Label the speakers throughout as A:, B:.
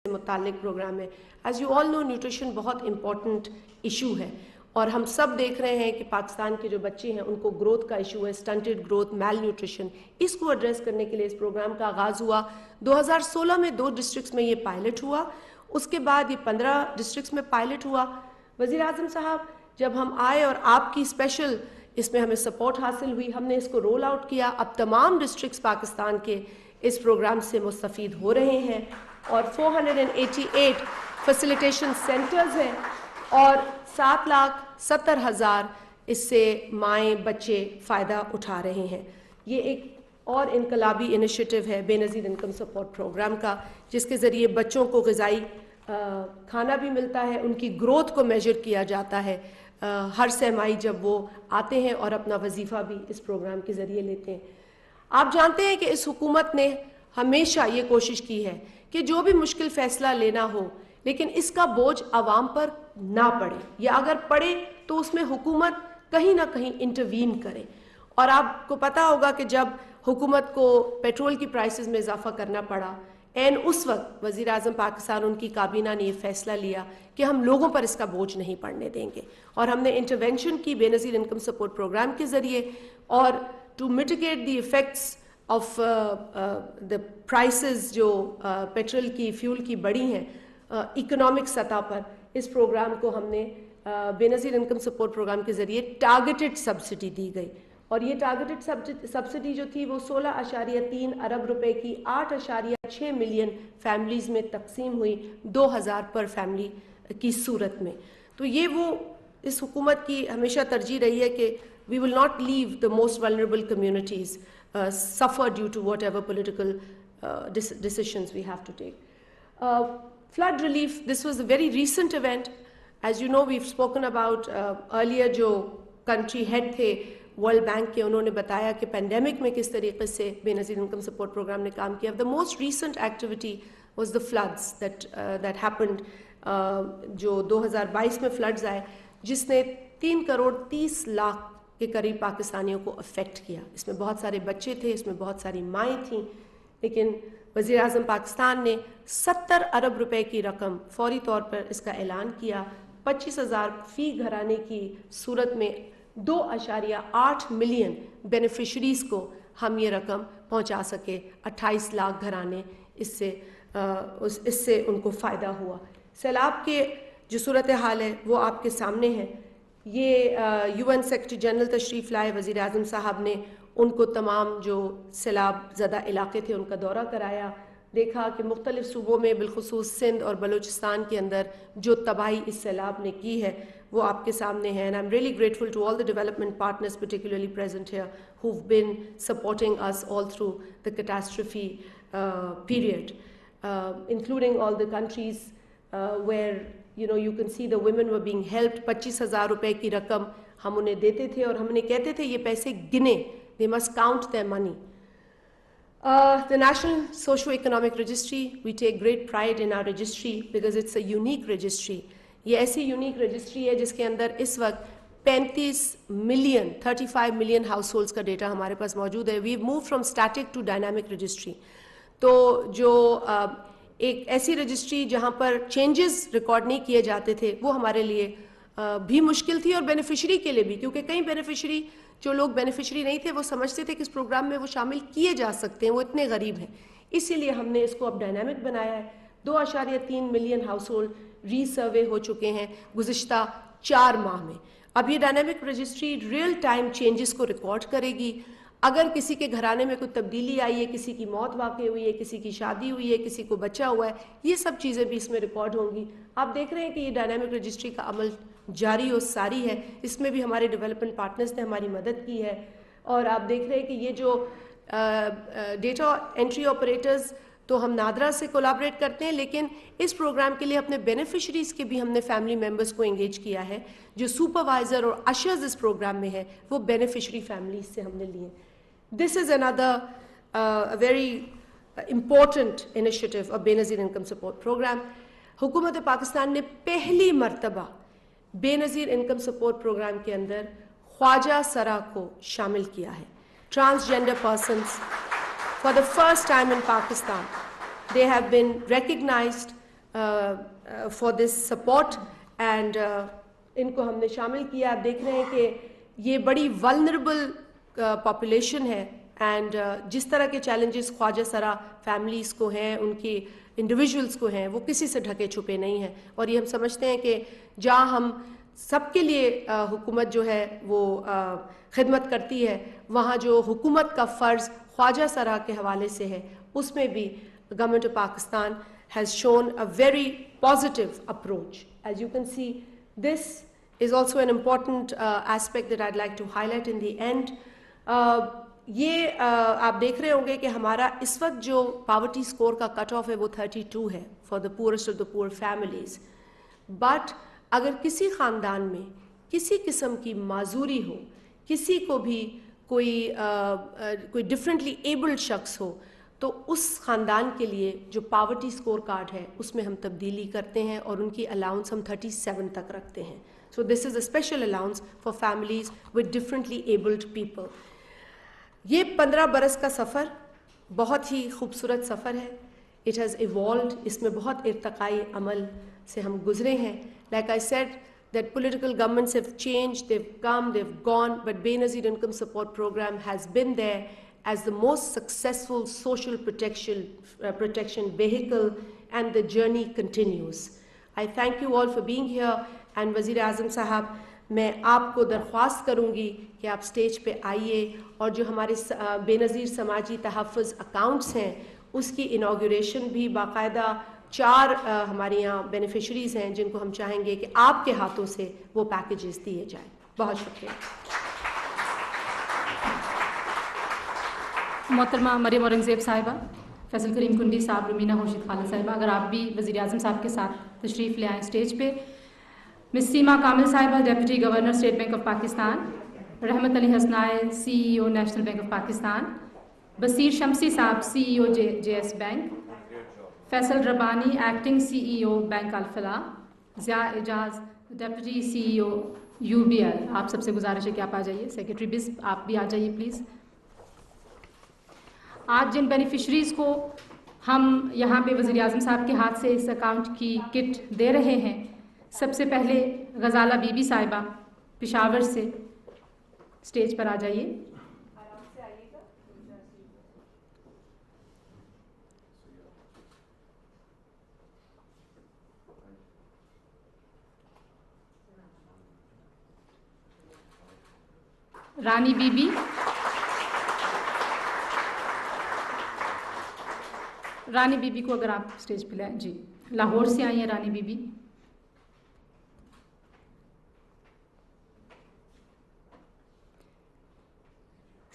A: سے متعلق پروگرام ہے. As you all know nutrition بہت امپورٹنٹ ایشو ہے اور ہم سب دیکھ رہے ہیں کہ پاکستان کے جو بچے ہیں ان کو گروتھ کا ایشو ہے, سٹنٹڈ گروتھ, میل نیوٹریشن. اس کو ایڈریس کرنے کے لیے اس پروگرام کا آغاز ہوا. 2016 میں 2 ڈسٹرکٹس میں یہ پائلٹ ہوا, اس کے بعد یہ 15 ڈسٹرکٹس میں پائلٹ ہوا. وزیر اعظم صاحب جب ہم آئے اور آپ کی اسپیشل اس میں ہمیں سپورٹ حاصل ہوئی, ہم نے اس کو رول آؤٹ کیا. اب تمام ڈسٹرکٹس پاکستان کے اس پروگرام سے مستفید ہو رہے ہیں اور 488 فیسیلیٹیشن سینٹرز ہیں اور 7,70,000 اس سے مائیں بچے فائدہ اٹھا رہے ہیں. یہ ایک اور انقلابی انیشیٹو ہے بے نظیر انکم سپورٹ پروگرام کا, جس کے ذریعے بچوں کو غذائی کھانا بھی ملتا ہے, ان کی گروتھ کو میجر کیا جاتا ہے ہر سہ-ماہی جب وہ آتے ہیں اور اپنا وظیفہ بھی اس پروگرام کے ذریعے لیتے ہیں. آپ جانتے ہیں کہ اس حکومت نے ہمیشہ یہ کوشش کی ہے کہ جو بھی مشکل فیصلہ لینا ہو لیکن اس کا بوجھ عوام پر نہ پڑے, یا اگر پڑے تو اس میں حکومت کہیں نہ کہیں انٹروین کرے. اور آپ کو پتہ ہوگا کہ جب حکومت کو پیٹرول کی پرائسز میں اضافہ کرنا پڑا, اس وقت وزیر اعظم پاکستان ان کی کابینہ نے یہ فیصلہ لیا کہ ہم لوگوں پر اس کا بوجھ نہیں پڑنے دیں گے, اور ہم نے انٹرونشن کی بے نظیر انکم سپورٹ پروگرام کے ذریعے. اور to mitigate the effects of the prices جو پیٹرول کی, فیول کی بڑھی ہیں اکنامک سطح پر, اس پروگرام کو ہم نے بے نظیر انکم سپورٹ پروگرام کے ذریعے ٹارگیٹڈ سبسڈی دی گئی. اور یہ ٹارگیٹڈ سبسڈی جو تھی وہ 16.3 ارب روپے کی 8.6 ملین فیملیز میں تقسیم ہوئی 2,000 پر فیملی کی صورت میں. تو یہ وہ اس حکومت کی ہمیشہ ترجیح رہی ہے کہ we will not leave the most vulnerable communities suffer due to whatever political decisions we have to take. Flood relief, this was a very recent event. As you know, we've spoken about earlier جو country head تھے world bank کے, انہوں نے بتایا کہ pandemic میں کس طریقے سے بے نظیر انکم سپورٹ پروگرام نے کام کیا. The most recent activity was the floods that happened, جو 2022 میں فلڈز آئے جس نے 3 کروڑ 30 لاکھ کے قریب پاکستانیوں کو افیکٹ کیا. اس میں بہت سارے بچے تھے, اس میں بہت ساری مائیں تھیں, لیکن وزیر اعظم پاکستان نے 70 ارب روپے کی رقم فوری طور پر اس کا اعلان کیا. 25,000 فی گھرانے کی صورت میں 2.8 ملین بینیفیشریز کو ہم یہ رقم پہنچا سکے. 28 لاکھ گھرانے اس سے ان کو فائدہ ہوا. سیلاب کے جو صورتحال ہے وہ آپ کے سامنے ہے. یہ UN سیکرٹری جنرل تشریف لائے, وزیر اعظم صاحب نے ان کو تمام جو سیلاب زدہ علاقے تھے ان کا دورہ کرایا, دیکھا کہ مختلف صوبوں میں بالخصوص سندھ اور بلوچستان کے اندر جو تباہی اس سیلاب نے کی ہے وہ آپ کے سامنے ہے. And I'm really grateful to all the development partners particularly present here who've been supporting us all through the catastrophe period, including all the countries where you can see the women were being helped. 25,000 روپے کی رقم ہم انہیں دیتے تھے اور ہم انہیں کہتے تھے یہ پیسے گنے, they must count their money. The National Socio-Economic Registry, we take great pride in our registry because it's a unique registry. یہ ایسی یونیک رجسٹری ہے جس کے اندر اس وقت 35 ملین ہاؤس ہولڈس کا ڈیٹا ہمارے پاس موجود ہے. We've moved from static to dynamic registry. تو جو ایک ایسی رجسٹری جہاں پر چینجز ریکارڈ نہیں کیے جاتے تھے وہ ہمارے لیے بھی مشکل تھی اور بینیفیشری کے لیے بھی, کیونکہ کئی بینیفیشری جو لوگ بینیفیشری نہیں تھے وہ سمجھتے تھے کہ اس پروگرام میں وہ شامل کیے جا سکتے ہیں, وہ اتنے غریب ہیں. اسی لیے ہم نے اس کو اب ڈائنامک بنایا ہے. 2.3 ملین ہاؤس ہولڈ ری سروے ہو چکے ہیں گزشتہ 4 ماہ میں. اب یہ dynamic registry real time changes کو ریکارڈ کرے گی. اگر کسی کے گھرانے میں کوئی تبدیلی آئی ہے, کسی کی موت واقع ہوئی ہے, کسی کی شادی ہوئی ہے, کسی کو بچہ ہوا ہے, یہ سب چیزیں بھی اس میں ریکارڈ ہوں گی. آپ دیکھ رہے ہیں کہ یہ ڈائنامک رجسٹری کا عمل جاری و ساری ہے. اس میں بھی ہمارے ڈیولپمنٹ پارٹنرز نے ہماری مدد کی ہے. اور آپ دیکھ رہے ہیں کہ یہ جو ڈیٹا انٹری آپریٹرز تو ہم نادرا سے کولیبریٹ کرتے ہیں, لیکن اس پروگرام کے لیے اپنے بینیفیشریز کے بھی ہم نے فیملی ممبرز کو انگیج کیا ہے. جو سپروائزر اور اشرز اس پروگرام میں ہے وہ بینیفیشری فیملیز سے ہم نے لیے. This is another very important initiative of بے نظیر انکم سپورٹ پروگرام. حکومت پاکستان نے پہلی مرتبہ بے نظیر انکم سپورٹ پروگرام کے اندر خواجہ سرا کو شامل کیا ہے. Transgender persons for the first time in Pakistan, they have been recognized for this support and ان کو ہم نے شامل کیا. آپ دیکھ رہے ہیں کہ یہ بڑی ولنریبل پاپولیشن ہے اینڈ جس طرح کے چیلنجز خواجہ سرا فیملیز کو ہیں, ان کی انڈیویجولس کو ہیں, وہ کسی سے ڈھکے چھپے نہیں ہیں. اور یہ ہم سمجھتے ہیں کہ جہاں ہم سب کے لیے حکومت جو ہے وہ خدمت کرتی ہے, وہاں جو حکومت کا فرض خواجہ سرا کے حوالے سے ہے, اس میں بھی government of Pakistan has shown a very positive approach. As you can see, this is also an important aspect that I'd like to highlight in the end. یہ آپ دیکھ رہے ہوں گے کہ ہمارا اس وقت جو پاورٹی سکور کا کٹ آف ہے وہ 32 ہے for the poorest of the پور فیملیز. بٹ اگر کسی خاندان میں کسی قسم کی معذوری ہو, کسی کو بھی کوئی ڈفرینٹلی ایبلڈ شخص ہو, تو اس خاندان کے لیے جو پاورٹی سکور کارڈ ہے اس میں ہم تبدیلی کرتے ہیں اور ان کی الاؤنس ہم 37 تک رکھتے ہیں. So this is a special allowance for families with differently abled people. یہ 15 برس کا سفر بہت ہی خوبصورت سفر ہے. اٹ ہیز ایوالوڈ, اس میں بہت ارتقائی عمل سے ہم گزرے ہیں. Like I said that political governments have changed, they've come, they've gone, but Benazir Income Support Program has been there as the most successful social protection vehicle, and the journey continues. I thank you all for being here, and Wazir Azam Sahab, میں آپ کو درخواست کروں گی کہ آپ stage پہ آئیے اور جو ہمارے بے نظیر سماجی تحفظ اکاؤنٹس ہیں اس کی انوگریشن بھی باقاعدہ 4 ہمارے یہاں بینیفیشریز ہیں جن کو ہم چاہیں گے کہ آپ کے ہاتھوں سے وہ پیکیجز دیے جائیں. بہت شکریہ.
B: محترمہ مریم اورنگزیب صاحبہ, فیصل کریم کنڈی صاحب, رومینہ خورشید خالد صاحبہ, اگر آپ بھی وزیر اعظم صاحب کے ساتھ تشریف لے آئیں اسٹیج پہ. مس سیما کامل صاحبہ, deputy governor state bank of Pakistan. Rahmat Ali Hasnaye, C E O national bank of Pakistan. Basir Shamsi صاحب, C E O J S bank. Faisal Rabbani, acting C E O bank Alfalah. Zia Ijaz, deputy C E O U B L. آپ سب سے گزارش ہے کہ آپ آ جائیے. سیکرٹری بزم آپ بھی آ جائیے پلیز. آج جن بینیفیشریز کو ہم یہاں پہ وزیر اعظم صاحب کے ہاتھ سے اس اکاؤنٹ کی کٹ دے رہے ہیں, سب سے پہلے غزالہ بی بی صاحبہ پشاور سے اسٹیج پر آ جائیے. رانی بی بی, رانی بی بی کو اگر آپ اسٹیج پہ لائیں. جی, لاہور سے آئی ہیں رانی بی بی.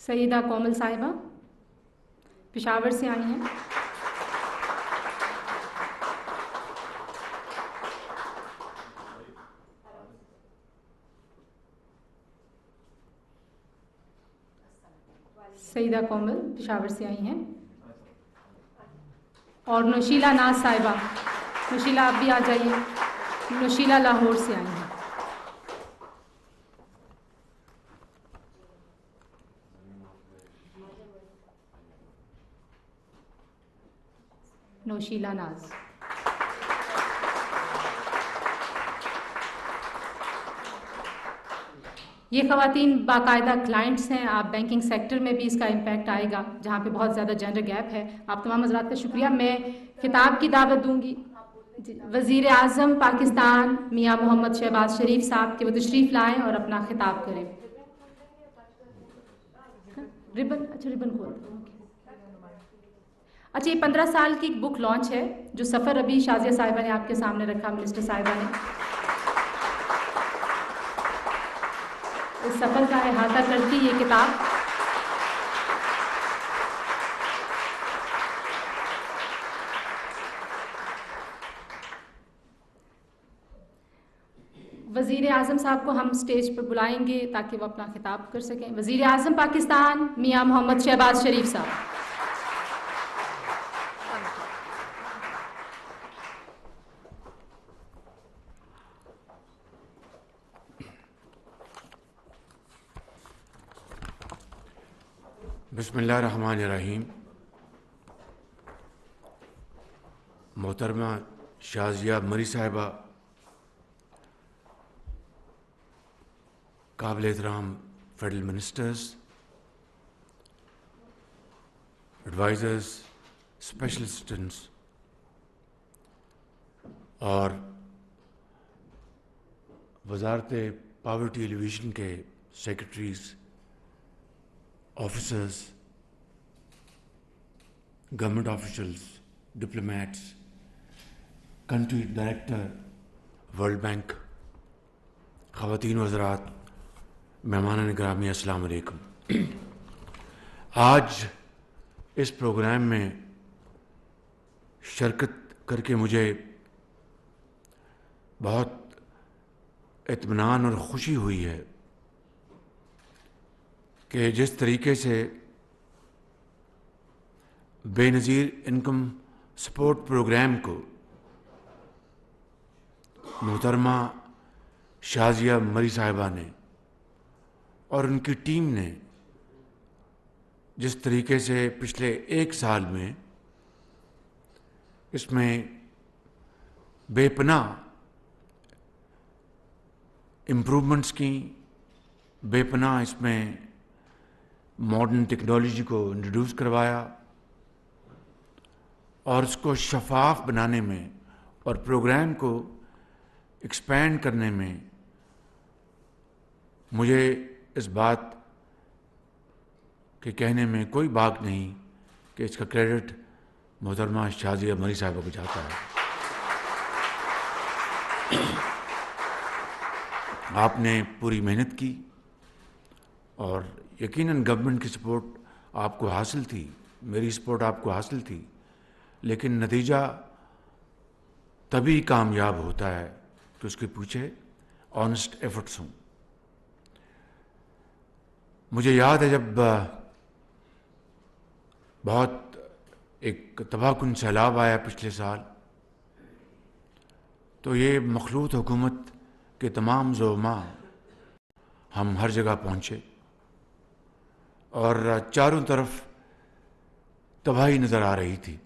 B: سیدہ کومل صاحبہ پشاور سے آئی ہیں. سیدہ کومل پشاور سے آئی ہیں. اور نوشیلا ناز صاحبہ, نوشیلا آپ بھی آ جائیے. نوشیلا لاہور سے آئی ہیں. نوشیلا ناز. یہ خواتین باقاعدہ کلائنٹس ہیں. آپ بینکنگ سیکٹر میں بھی اس کا امپیکٹ آئے گا جہاں پہ بہت زیادہ جینڈر گیپ ہے. آپ تمام حضرات کا شکریہ. میں خطاب کی دعوت دوں گی وزیر اعظم پاکستان میاں محمد شہباز شریف صاحب کہ وہ تشریف لائیں اور اپنا خطاب کریں. ربن, اچھا ربن کھول. اچھا, یہ 15 سال کی بک لانچ ہے جو سفر ابھی شازیہ صاحبہ نے آپ کے سامنے رکھا, منسٹر صاحبہ نے. اس سفر کا احاطہ کرتی یہ کتاب. وزیر اعظم صاحب کو ہم اسٹیج پر بلائیں گے تاکہ وہ اپنا خطاب کر سکیں. وزیر اعظم پاکستان میاں محمد شہباز شریف صاحب.
C: بسم اللہ الرحمن الرحیم. محترمہ شازیہ مری صاحبہ، قابل احترام federal ministers, advisers, special assistants اور وزارت پاورٹی ایلیویشن کے secretaries, officers, government officials, diplomats, country director world bank, خواتین و حضرات، مہمانان گرامی، السلام علیکم۔ آج اس پروگرام میں شرکت کر کے مجھے بہت اطمینان اور خوشی ہوئی ہے کہ جس طریقے سے بے نظیر انکم سپورٹ پروگرام کو محترمہ شازیہ مری صاحبہ نے اور ان کی ٹیم نے جس طریقے سے پچھلے 1 سال میں اس میں بے پناہ امپرومنٹس کی، بے پناہ اس میں ماڈرن ٹیکنالوجی کو انٹروڈیوس کروایا اور اس کو شفاف بنانے میں اور پروگرام کو ایکسپینڈ کرنے میں مجھے اس بات کے کہنے میں کوئی باک نہیں کہ اس کا کریڈٹ محترمہ شازیہ مری صاحبہ کو جاتا ہے۔ آپ نے پوری محنت کی اور یقیناً گورنمنٹ کی سپورٹ آپ کو حاصل تھی، میری سپورٹ آپ کو حاصل تھی، لیکن نتیجہ تبھی کامیاب ہوتا ہے کہ اس کے پیچھے آنیسٹ ایفرٹس ہوں۔ مجھے یاد ہے جب بہت ایک تباہ کن سیلاب آیا پچھلے سال، تو یہ مخلوط حکومت کے تمام زعماء ہم ہر جگہ پہنچے اور چاروں طرف تباہی نظر آ رہی تھی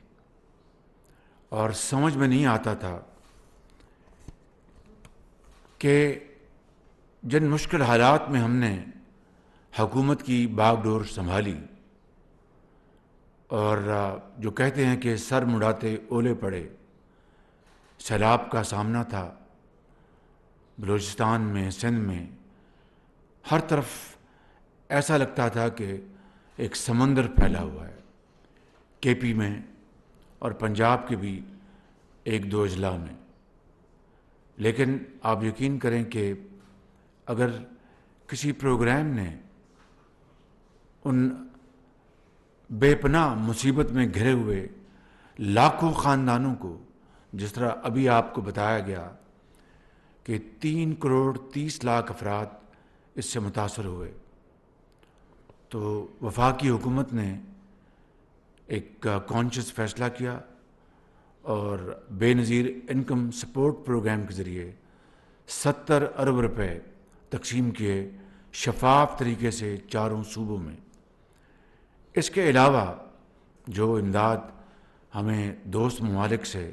C: اور سمجھ میں نہیں آتا تھا کہ جن مشکل حالات میں ہم نے حکومت کی باغ ڈور سنبھالی اور جو کہتے ہیں کہ سر مڑاتے اولے پڑے، سیلاب کا سامنا تھا بلوچستان میں، سندھ میں، ہر طرف ایسا لگتا تھا کہ ایک سمندر پھیلا ہوا ہے، کے پی میں اور پنجاب کے بھی 1-2 اضلاع میں۔ لیکن آپ یقین کریں کہ اگر کسی پروگرام نے ان بے پناہ مصیبت میں گھرے ہوئے لاکھوں خاندانوں کو، جس طرح ابھی آپ کو بتایا گیا کہ 3 کروڑ 30 لاکھ افراد اس سے متاثر ہوئے، تو وفاقی حکومت نے ایک کانشیس فیصلہ کیا اور بے نظیر انکم سپورٹ پروگرام کے ذریعے 70 ارب روپے تقسیم کیے شفاف طریقے سے 4 صوبوں میں۔ اس کے علاوہ جو امداد ہمیں دوست ممالک سے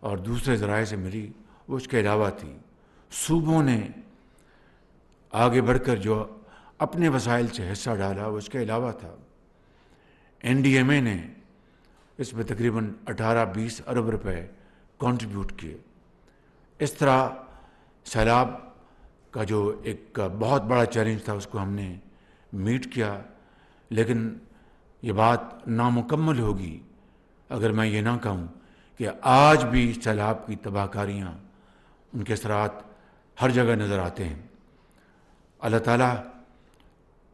C: اور دوسرے ذرائع سے ملی وہ اس کے علاوہ تھی۔ صوبوں نے آگے بڑھ کر جو اپنے وسائل سے حصہ ڈالا وہ اس کے علاوہ تھا۔ این ڈی ایم اے نے اس میں تقریباً 18-20 ارب روپے کنٹریبیوٹ کیے۔ اس طرح سیلاب کا جو ایک بہت بڑا چیلنج تھا اس کو ہم نے میٹ کیا، لیکن یہ بات نامکمل ہوگی اگر میں یہ نہ کہوں کہ آج بھی سیلاب کی تباہ کاریاں، ان کے اثرات ہر جگہ نظر آتے ہیں۔ اللہ تعالیٰ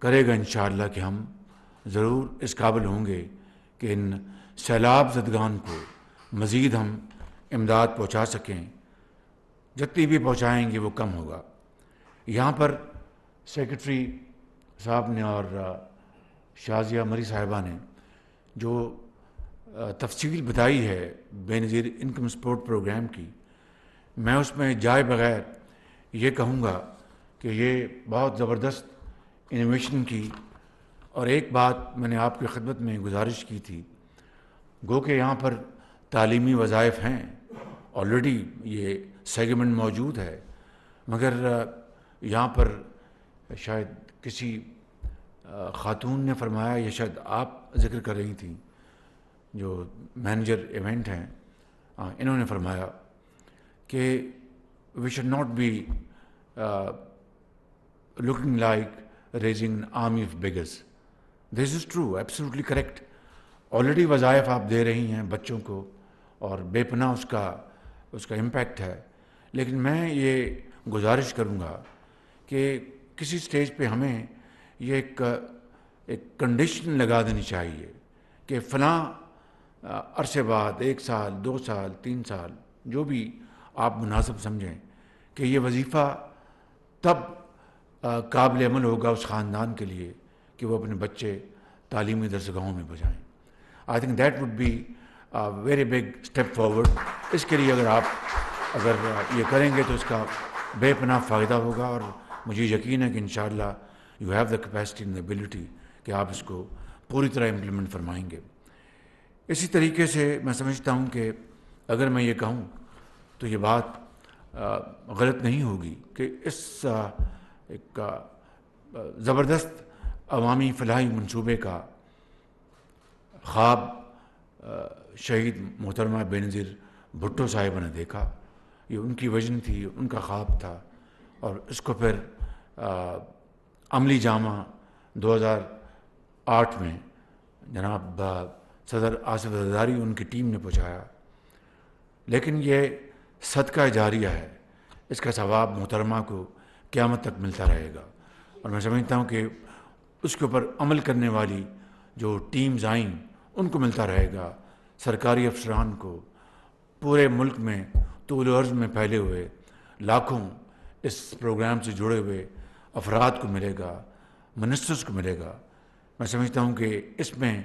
C: کرے گا انشاءاللہ کہ ہم ضرور اس قابل ہوں گے کہ ان سیلاب زدگان کو مزید ہم امداد پہنچا سکیں، جتنی بھی پہنچائیں گے وہ کم ہوگا۔ یہاں پر سیکرٹری صاحب نے اور شازیہ مری صاحبہ نے جو تفصیل بتائی ہے بے نظیر انکم سپورٹ پروگرام کی، میں اس میں جائے بغیر یہ کہوں گا کہ یہ بہت زبردست انوویشن کی، اور ایک بات میں نے آپ کی خدمت میں گزارش کی تھی، گو کہ یہاں پر تعلیمی وظائف ہیں آلریڈی یہ سیگمنٹ موجود ہے، مگر یہاں پر شاید کسی خاتون نے فرمایا، یا شاید آپ ذکر کر رہی تھیں جو مینیجر ایونٹ ہیں، انہوں نے فرمایا کہ we should not be looking like raising an army of beggars. This is true, absolutely correct. Already وظائف آپ دے رہی ہیں بچوں کو اور بے پناہ اس کا امپیکٹ ہے، لیکن میں یہ گزارش کروں گا کہ کسی سٹیج پہ ہمیں یہ ایک کنڈیشن لگا دینی چاہیے کہ فلاں عرصے بعد 1 سال 2 سال 3 سال جو بھی آپ مناسب سمجھیں کہ یہ وظیفہ تب قابل عمل ہوگا اس خاندان کے لیے کہ وہ اپنے بچے تعلیمی درسگاہوں میں بجائیں. I think that would be very big step forward. اس کے لیے اگر یہ کریں گے تو اس کا بے پناہ فائدہ ہوگا، اور مجھے یقین ہے کہ انشاءاللہ you have the capacity and the ability کہ آپ اس کو پوری طرح امپلیمنٹ فرمائیں گے. اسی طریقے سے میں سمجھتا ہوں کہ اگر میں یہ کہوں تو یہ بات غلط نہیں ہوگی کہ اس ایک زبردست عوامی فلاحی منصوبے کا خواب شہید محترمہ بے نظیر بھٹو صاحبہ نے دیکھا. یہ ان کی ویژن تھی، ان کا خواب تھا، اور اس کو پھر عملی جامہ 2008 میں جناب صدر آصف زرداری ان کی ٹیم نے پہنچایا. لیکن یہ صدقہ جاریہ ہے، اس کا ثواب محترمہ کو قیامت تک ملتا رہے گا. اور میں سمجھتا ہوں کہ اس کے اوپر عمل کرنے والی جو ٹیمز آئیں ان کو ملتا رہے گا، سرکاری افسران کو، پورے ملک میں طول و عرض میں پھیلے ہوئے لاکھوں اس پروگرام سے جڑے ہوئے افراد کو ملے گا، منسٹرز کو ملے گا. میں سمجھتا ہوں کہ اس میں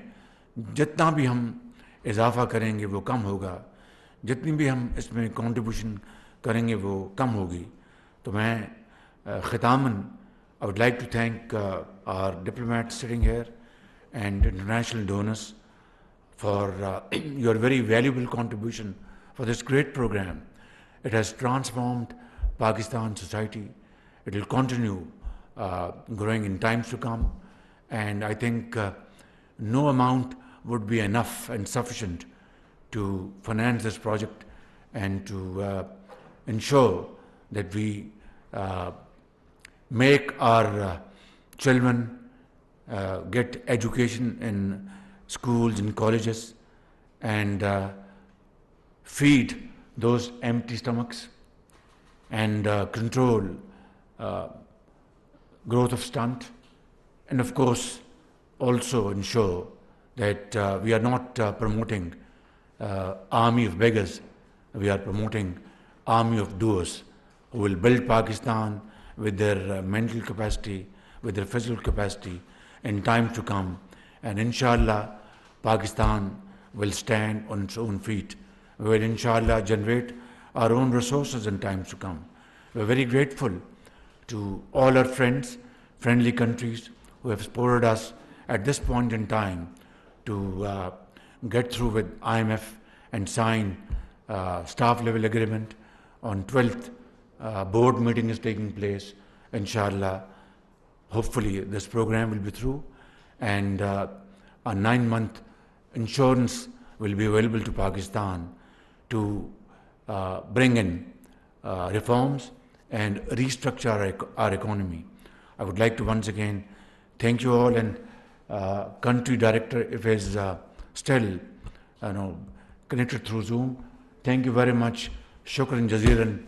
C: جتنا بھی ہم اضافہ کریں گے وہ کم ہوگا، جتنی بھی ہم اس میں کنٹریبیوشن کریں گے وہ کم ہوگی. تو میں ختاماً I would like to thank our diplomats sitting here and international donors for your very valuable contribution for this great program. It has transformed Pakistan society. It will continue growing in times to come, and I think no amount would be enough and sufficient to finance this project and to ensure that we make our children get education in schools and colleges and feed those empty stomachs and control growth of stunt, and of course also ensure that we are not promoting army of beggars. We are promoting army of doers who will build Pakistan with their mental capacity, with their physical capacity in times to come. And inshallah, Pakistan will stand on its own feet. We will inshallah generate our own resources in times to come. We are very grateful to all our friends, friendly countries who have supported us at this point in time to get through with IMF and sign staff level agreement. On 12th, board meeting is taking place. Inshallah, hopefully this program will be through, and a 9-month insurance will be available to Pakistan to bring in reforms and restructure our economy. I would like to once again thank you all, and country director, if he is still connected through Zoom, thank you very much. Shukran jazeeran